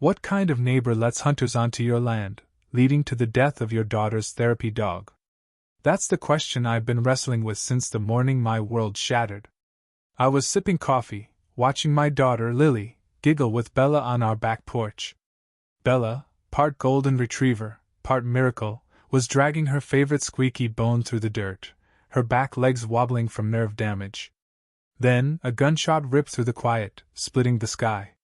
What kind of neighbor lets hunters onto your land, leading to the death of your daughter's therapy dog? That's the question I've been wrestling with since the morning my world shattered. I was sipping coffee, watching my daughter, Lily, giggle with Bella on our back porch. Bella, part golden retriever, part miracle, was dragging her favorite squeaky bone through the dirt, her back legs wobbling from nerve damage. Then, a gunshot ripped through the quiet, splitting the sky.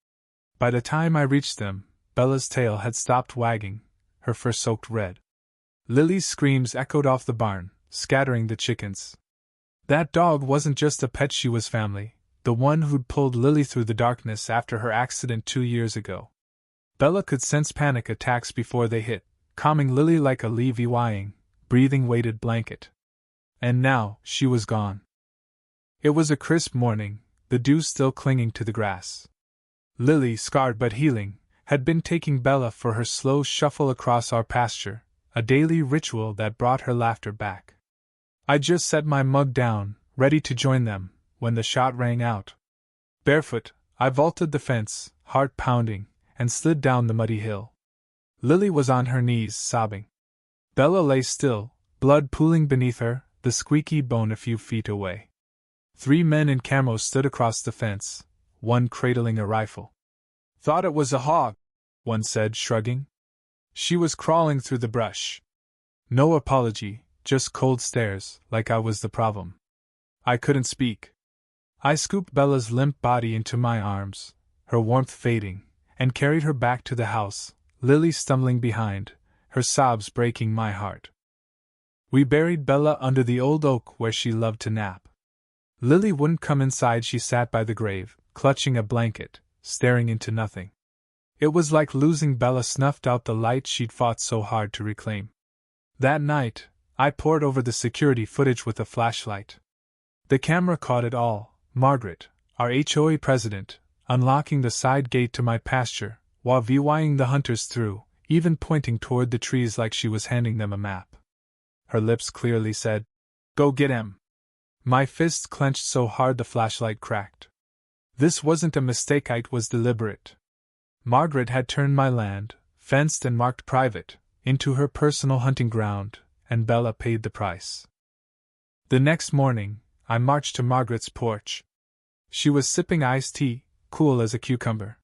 By the time I reached them, Bella's tail had stopped wagging, her fur soaked red. Lily's screams echoed off the barn, scattering the chickens. That dog wasn't just a pet, she was family, the one who'd pulled Lily through the darkness after her accident 2 years ago. Bella could sense panic attacks before they hit, calming Lily like a levying, breathing weighted blanket. And now, she was gone. It was a crisp morning, the dew still clinging to the grass. Lily, scarred but healing, had been taking Bella for her slow shuffle across our pasture, a daily ritual that brought her laughter back. I just set my mug down, ready to join them, when the shot rang out. Barefoot, I vaulted the fence, heart pounding, and slid down the muddy hill. Lily was on her knees, sobbing. Bella lay still, blood pooling beneath her, the squeaky bone a few feet away. 3 men in camo stood across the fence, one cradling a rifle. Thought it was a hog, one said, shrugging. She was crawling through the brush. No apology, just cold stares, like I was the problem. I couldn't speak. I scooped Bella's limp body into my arms, her warmth fading, and carried her back to the house, Lily stumbling behind, her sobs breaking my heart. We buried Bella under the old oak where she loved to nap. Lily wouldn't come inside, she sat by the grave, clutching a blanket, staring into nothing. It was like losing Bella snuffed out the light she'd fought so hard to reclaim. That night, I pored over the security footage with a flashlight. The camera caught it all, Margaret, our HOA president, unlocking the side gate to my pasture, while viewing the hunters through, even pointing toward the trees like she was handing them a map. Her lips clearly said, "Go get him." My fists clenched so hard the flashlight cracked. This wasn't a mistake, it was deliberate. Margaret had turned my land, fenced and marked private, into her personal hunting ground, and Bella paid the price. The next morning, I marched to Margaret's porch. She was sipping iced tea, cool as a cucumber.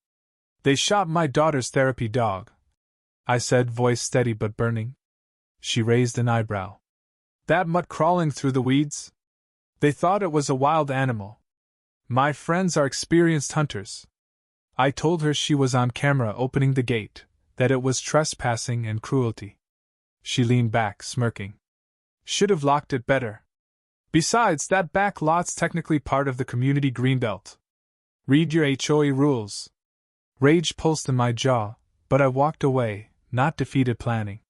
"They shot my daughter's therapy dog," I said, voice steady but burning. She raised an eyebrow. "That mutt crawling through the weeds? They thought it was a wild animal. My friends are experienced hunters." I told her she was on camera opening the gate, that it was trespassing and cruelty. She leaned back, smirking. "Should have locked it better. Besides, that back lot's technically part of the community greenbelt. Read your HOA rules." Rage pulsed in my jaw, but I walked away, not defeated, planning.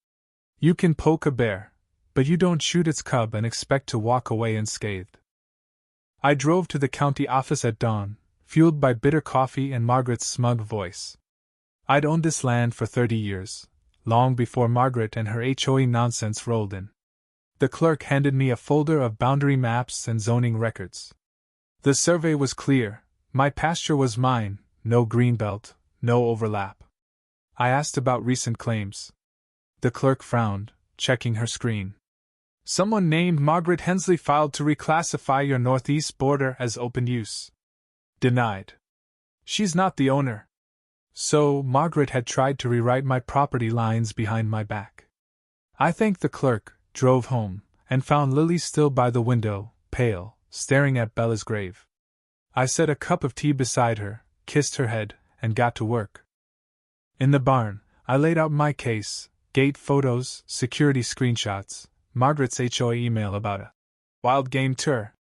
You can poke a bear, but you don't shoot its cub and expect to walk away unscathed. I drove to the county office at dawn, fueled by bitter coffee and Margaret's smug voice. I'd owned this land for 30 years, long before Margaret and her HOA nonsense rolled in. The clerk handed me a folder of boundary maps and zoning records. The survey was clear, my pasture was mine, no greenbelt, no overlap. I asked about recent claims. The clerk frowned, checking her screen. "Someone named Margaret Hensley filed to reclassify your northeast border as open use. Denied. She's not the owner." So, Margaret had tried to rewrite my property lines behind my back. I thanked the clerk, drove home, and found Lily still by the window, pale, staring at Bella's grave. I set a cup of tea beside her, kissed her head, and got to work. In the barn, I laid out my case, gate photos, security screenshots, Margaret's HOA email about a wild game tour,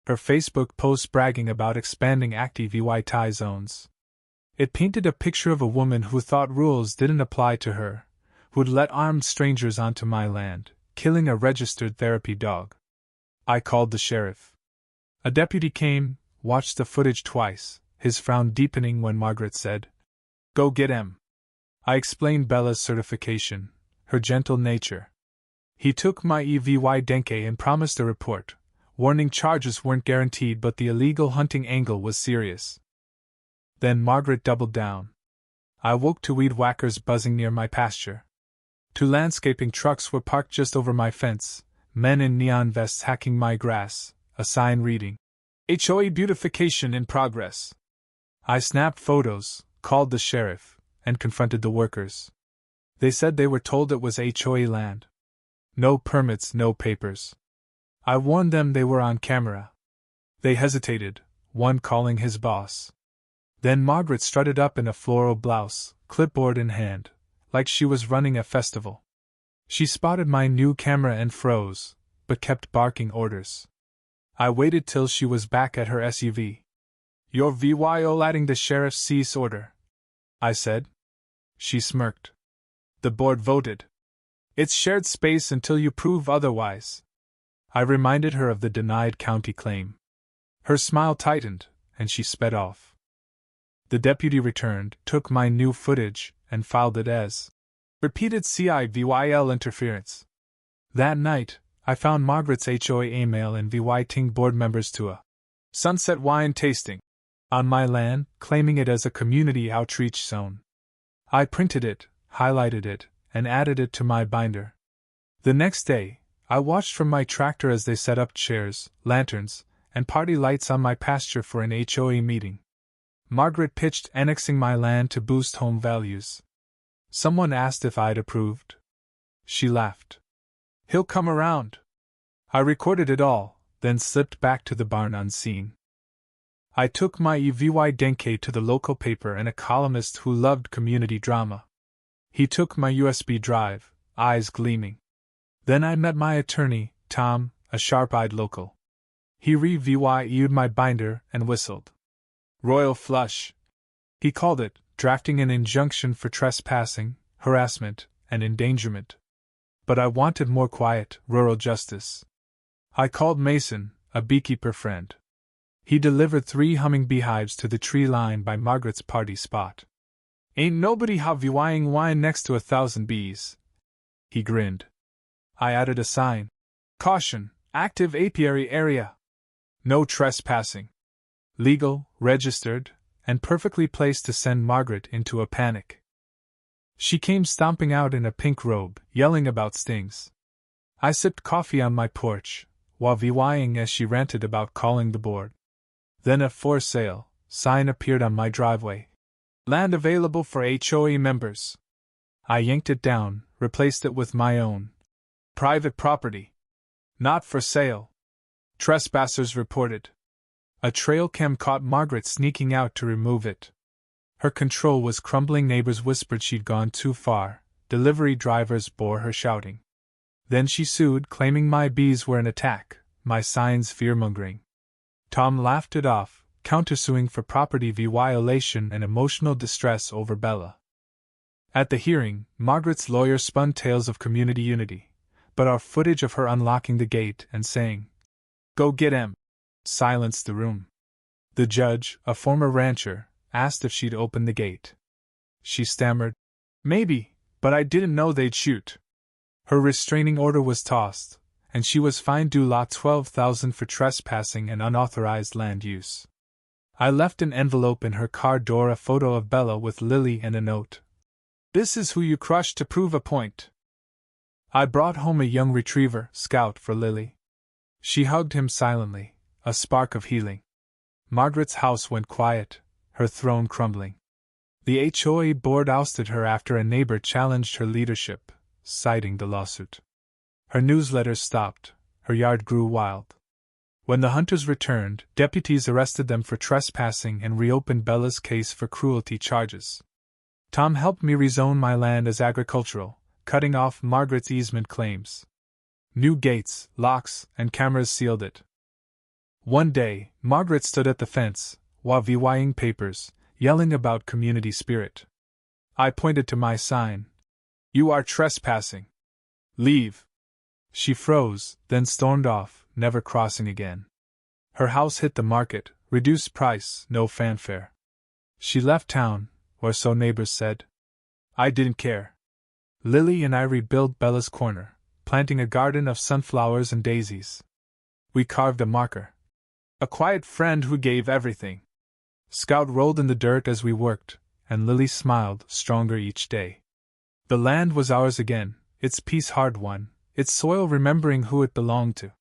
her Facebook post bragging about expanding active EY zones. It painted a picture of a woman who thought rules didn't apply to her, who'd let armed strangers onto my land, killing a registered therapy dog. I called the sheriff. A deputy came, watched the footage twice, his frown deepening when Margaret said, "Go get him." I explained Bella's certification, her gentle nature. He took my EVY denke and promised a report, warning charges weren't guaranteed but the illegal hunting angle was serious. Then Margaret doubled down. I woke to weed whackers buzzing near my pasture. 2 landscaping trucks were parked just over my fence, men in neon vests hacking my grass, a sign reading, HOA beautification in progress. I snapped photos, called the sheriff, and confronted the workers. They said they were told it was HOA land. No permits, no papers. I warned them they were on camera. They hesitated, one calling his boss. Then Margaret strutted up in a floral blouse, clipboard in hand, like she was running a festival. She spotted my new camera and froze, but kept barking orders. I waited till she was back at her SUV. "You're violating the sheriff's cease order," I said. She smirked. "The board voted. It's shared space until you prove otherwise." I reminded her of the denied county claim. Her smile tightened, and she sped off. The deputy returned, took my new footage, and filed it as repeated CIVYL interference. That night, I found Margaret's HOA email inviting board members to a sunset wine tasting on my land, claiming it as a community outreach zone. I printed it, highlighted it, and added it to my binder. The next day, I watched from my tractor as they set up chairs, lanterns, and party lights on my pasture for an HOA meeting. Margaret pitched annexing my land to boost home values. Someone asked if I'd approved. She laughed. "He'll come around." I recorded it all, then slipped back to the barn unseen. I took my EVY denke to the local paper and a columnist who loved community drama. He took my USB drive, eyes gleaming. Then I met my attorney, Tom, a sharp-eyed local. He reviewed my binder and whistled. "Royal flush," he called it, drafting an injunction for trespassing, harassment, and endangerment. But I wanted more quiet, rural justice. I called Mason, a beekeeper friend. He delivered 3 humming beehives to the tree line by Margaret's party spot. "Ain't nobody viewing wine next to 1,000 bees." He grinned. I added a sign. "Caution, active apiary area. No trespassing." Legal, registered, and perfectly placed to send Margaret into a panic. She came stomping out in a pink robe, yelling about stings. I sipped coffee on my porch, while viewing as she ranted about calling the board. Then a "for sale" sign appeared on my driveway. "Land available for HOA members." I yanked it down, replaced it with my own. "Private property. Not for sale. Trespassers reported." A trail cam caught Margaret sneaking out to remove it. Her control was crumbling. Neighbors whispered she'd gone too far. Delivery drivers bore her shouting. Then she sued, claiming my bees were an attack, my signs fear-mongering. Tom laughed it off, countersuing for property violation and emotional distress over Bella. At the hearing, Margaret's lawyer spun tales of community unity, but our footage of her unlocking the gate and saying, "Go get him," silenced the room. The judge, a former rancher, asked if she'd open the gate. She stammered, "Maybe, but I didn't know they'd shoot." Her restraining order was tossed, and she was fined $12,000 for trespassing and unauthorized land use. I left an envelope in her car door, a photo of Bella with Lily and a note. "This is who you crushed to prove a point." I brought home a young retriever, Scout, for Lily. She hugged him silently, a spark of healing. Margaret's house went quiet, her throne crumbling. The HOA board ousted her after a neighbor challenged her leadership, citing the lawsuit. Her newsletters stopped, her yard grew wild. When the hunters returned, deputies arrested them for trespassing and reopened Bella's case for cruelty charges. Tom helped me rezone my land as agricultural, cutting off Margaret's easement claims. New gates, locks, and cameras sealed it. One day, Margaret stood at the fence, while viewing papers, yelling about community spirit. I pointed to my sign. "You are trespassing. Leave." She froze, then stormed off, never crossing again. Her house hit the market, reduced price, no fanfare. She left town, or so neighbors said. I didn't care. Lily and I rebuilt Bella's corner, planting a garden of sunflowers and daisies. We carved a marker. A quiet friend who gave everything. Scout rolled in the dirt as we worked, and Lily smiled, stronger each day. The land was ours again, its peace hard won, its soil remembering who it belonged to.